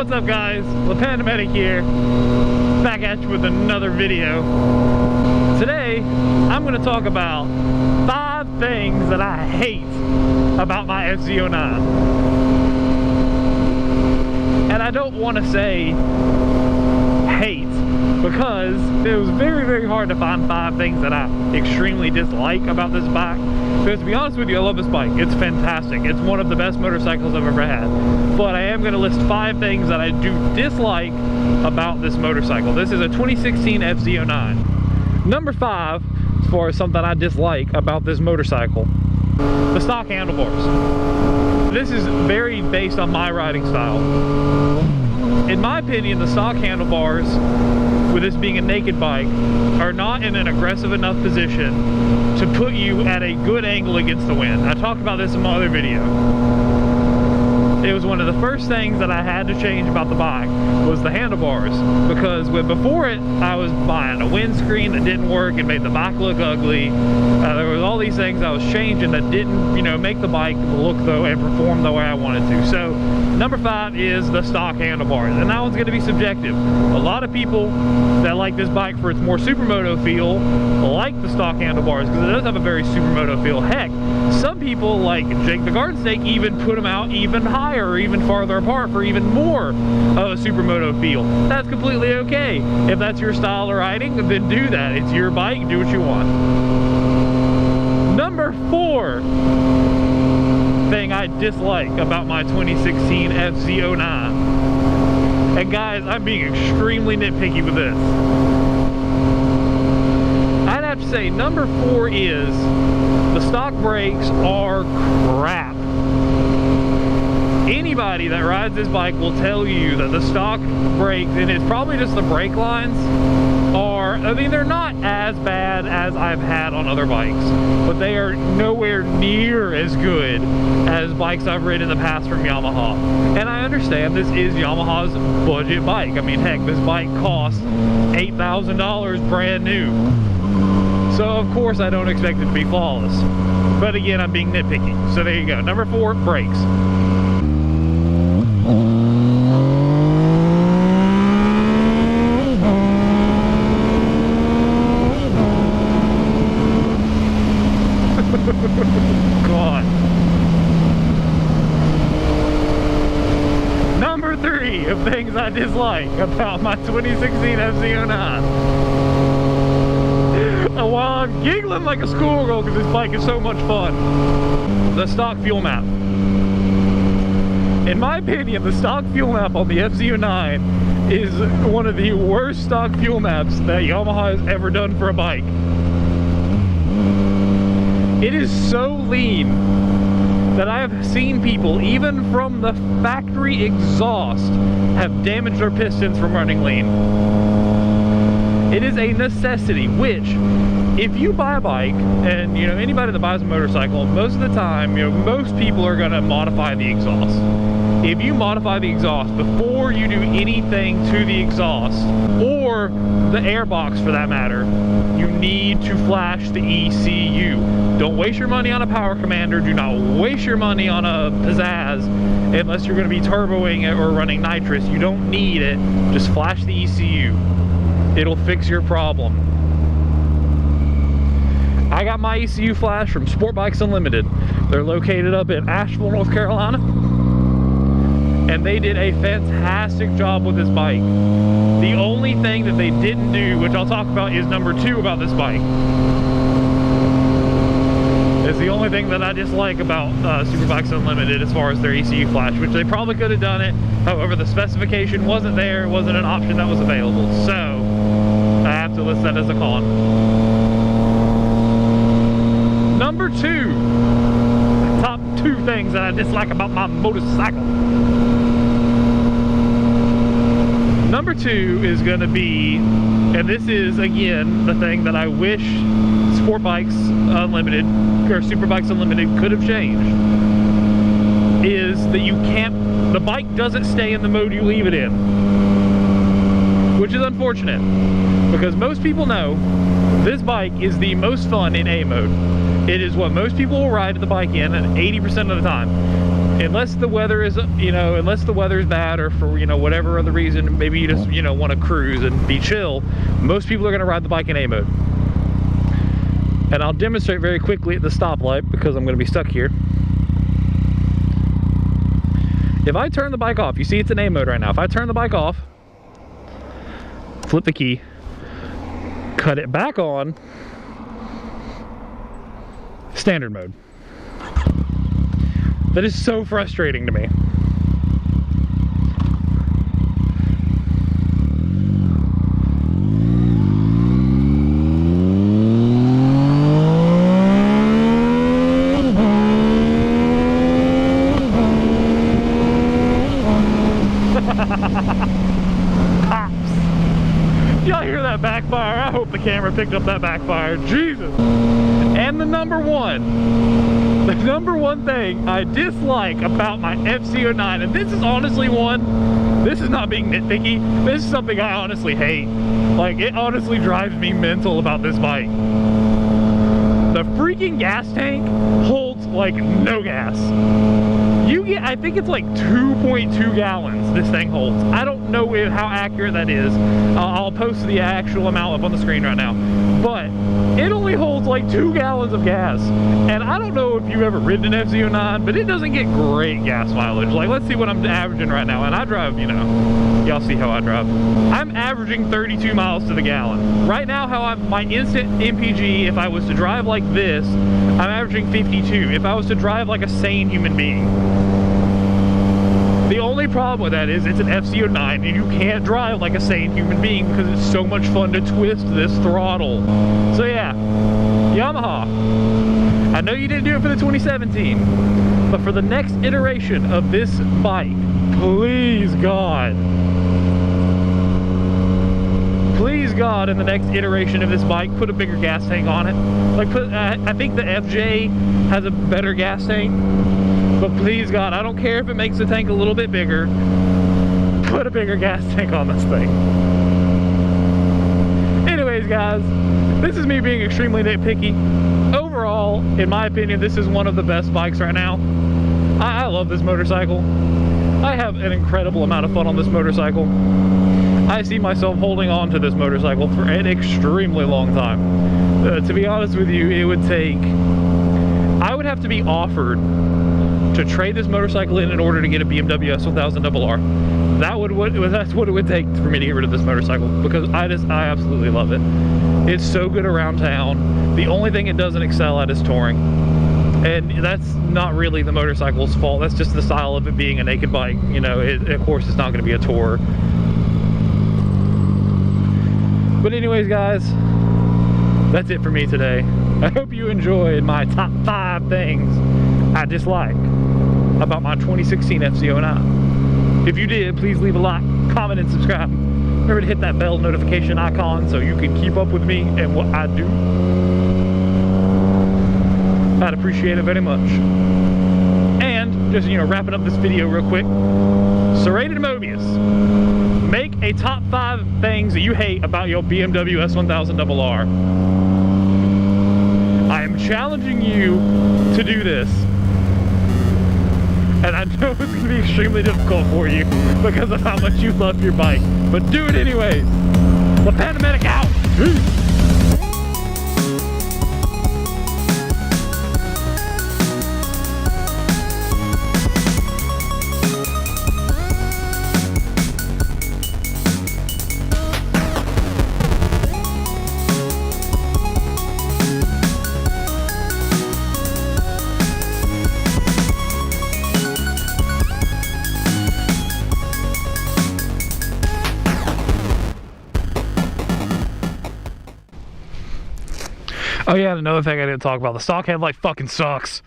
What's up, guys? The Pandemedic here, back at you with another video. Today, I'm going to talk about 5 things that I hate about my FZ09. And I don't want to say hate, because it was very, very hard to find 5 things that I extremely dislike about this bike. Because to be honest with you, I love this bike. It's fantastic. It's one of the best motorcycles I've ever had. But I am going to list 5 things that I do dislike about this motorcycle. This is a 2016 FZ09. Number 5, as far as something I dislike about this motorcycle, the stock handlebars. This is very based on my riding style. In my opinion, the stock handlebars, with this being a naked bike, are not in an aggressive enough position to put you at a good angle against the wind. I talked about this in my other video. It was one of the first things that I had to change about the bike was the handlebars, because before it, I was buying a windscreen that didn't work and made the bike look ugly. There was all these things I was changing that didn't, make the bike look though and perform the way I wanted to. So number 5 is the stock handlebars, and that one's going to be subjective. A lot of people that like this bike for its more supermoto feel like the stock handlebars because it does have a very supermoto feel. Heck, some people like Jake the Garden Snake even put them out even higher or even farther apart for even more of a supermoto feel. That's completely okay. If that's your style of riding, then do that. It's your bike, do what you want. Number 4 thing I dislike about my 2016 FZ09. And guys, I'm being extremely nitpicky with this. I'd have to say number 4 is the stock brakes are crap. Anybody that rides this bike will tell you that the stock brakes, and it's probably just the brake lines, they're not as bad as I've had on other bikes, but they are nowhere near as good as bikes I've ridden in the past from Yamaha. And I understand this is Yamaha's budget bike. I mean, heck, this bike costs $8,000 brand new. So of course I don't expect it to be flawless. But again, I'm being nitpicky. So there you go. Number 4, brakes. God. Number 3 of things I dislike about my 2016 FZ09. And while I'm giggling like a schoolgirl because this bike is so much fun, the stock fuel map. In my opinion, the stock fuel map on the FZ09 is one of the worst stock fuel maps that Yamaha has ever done for a bike. It is so lean that I have seen people, even from the factory exhaust, have damaged their pistons from running lean. It is a necessity, which, if you buy a bike, and anybody that buys a motorcycle, most of the time, most people are going to modify the exhaust. If you modify the exhaust before you do anything to the exhaust, or the airbox for that matter, you need to flash the ECU. Don't waste your money on a power commander. Do not waste your money on a pizzazz unless you're going to be turboing it or running nitrous. You don't need it. Just flash the ECU. It'll fix your problem. I got my ECU flash from Sport Bikes Unlimited. They're located up in Asheville, North Carolina. And they did a fantastic job with this bike. The only thing that they didn't do, which I'll talk about, is number 2 about this bike. It's the only thing that I dislike about Super Bikes Unlimited as far as their ECU flash, which they probably could have done it. However, the specification wasn't there, it wasn't an option that was available. So, I have to list that as a con. Number 2, top 2 things that I dislike about my motorcycle. Number 2 is going to be, and this is again the thing that I wish Sport Bikes Unlimited or Super Bikes Unlimited could have changed, is that the bike doesn't stay in the mode you leave it in, which is unfortunate because most people know this bike is the most fun in A mode. It is what most people will ride the bike in, and 80% of the time. unless the weather is, unless the weather is bad, or for, whatever other reason, maybe you just, want to cruise and be chill, most people are going to ride the bike in A mode. And I'll demonstrate very quickly at the stoplight because I'm going to be stuck here. If I turn the bike off, you see it's in A mode right now. If I turn the bike off, flip the key, cut it back on, standard mode. That is so frustrating to me. Y'all hear that backfire? I hope the camera picked up that backfire. Jesus. And the number one thing I dislike about my FZ09, and this is honestly this is not being nitpicky, this is something I honestly hate. Like, it honestly drives me mental about this bike. The freaking gas tank holds like no gas. You get, I think it's like 2.2 gallons this thing holds. I don't know how accurate that is. I'll post the actual amount up on the screen right now. But it only holds like 2 gallons of gas. And I don't know if you've ever ridden an FZ09, but it doesn't get great gas mileage. Like, let's see what I'm averaging right now. And I drive, y'all see how I drive. I'm averaging 32 miles to the gallon. Right now, my instant MPG, if I was to drive like this, I'm averaging 52. If I was to drive like a sane human being. The only problem with that is it's an FZ09 and you can't drive like a sane human being because it's so much fun to twist this throttle. So yeah, Yamaha, I know you didn't do it for the 2017, but for the next iteration of this bike, please God, in the next iteration of this bike, put a bigger gas tank on it. Like, I think the FJ has a better gas tank. But please God, I don't care if it makes the tank a little bit bigger, put a bigger gas tank on this thing. Anyways guys, this is me being extremely nitpicky. Overall, in my opinion, this is one of the best bikes right now. I love this motorcycle. I have an incredible amount of fun on this motorcycle. I see myself holding on to this motorcycle for an extremely long time. To be honest with you, I would have to be offered to trade this motorcycle in order to get a BMW S1000RR. That's what it would take for me to get rid of this motorcycle, because I absolutely love it. It's so good around town. The only thing it doesn't excel at is touring. And that's not really the motorcycle's fault. That's just the style of it being a naked bike. Of course it's not going to be a tourer. But anyways guys, that's it for me today. I hope you enjoyed my top 5 things I dislike about my 2016 FZ09. If you did, please leave a like, comment, and subscribe. Remember to hit that bell notification icon so you can keep up with me and what I do. I'd appreciate it very much. And just, wrapping up this video real quick, Serrated Mobius, make a top 5 things that you hate about your BMW S1000RR. I am challenging you to do this. And I know it's going to be extremely difficult for you because of how much you love your bike. But do it anyways. The Pandemic out. Peace. Oh yeah, and another thing I didn't talk about, the stock headlight fucking sucks.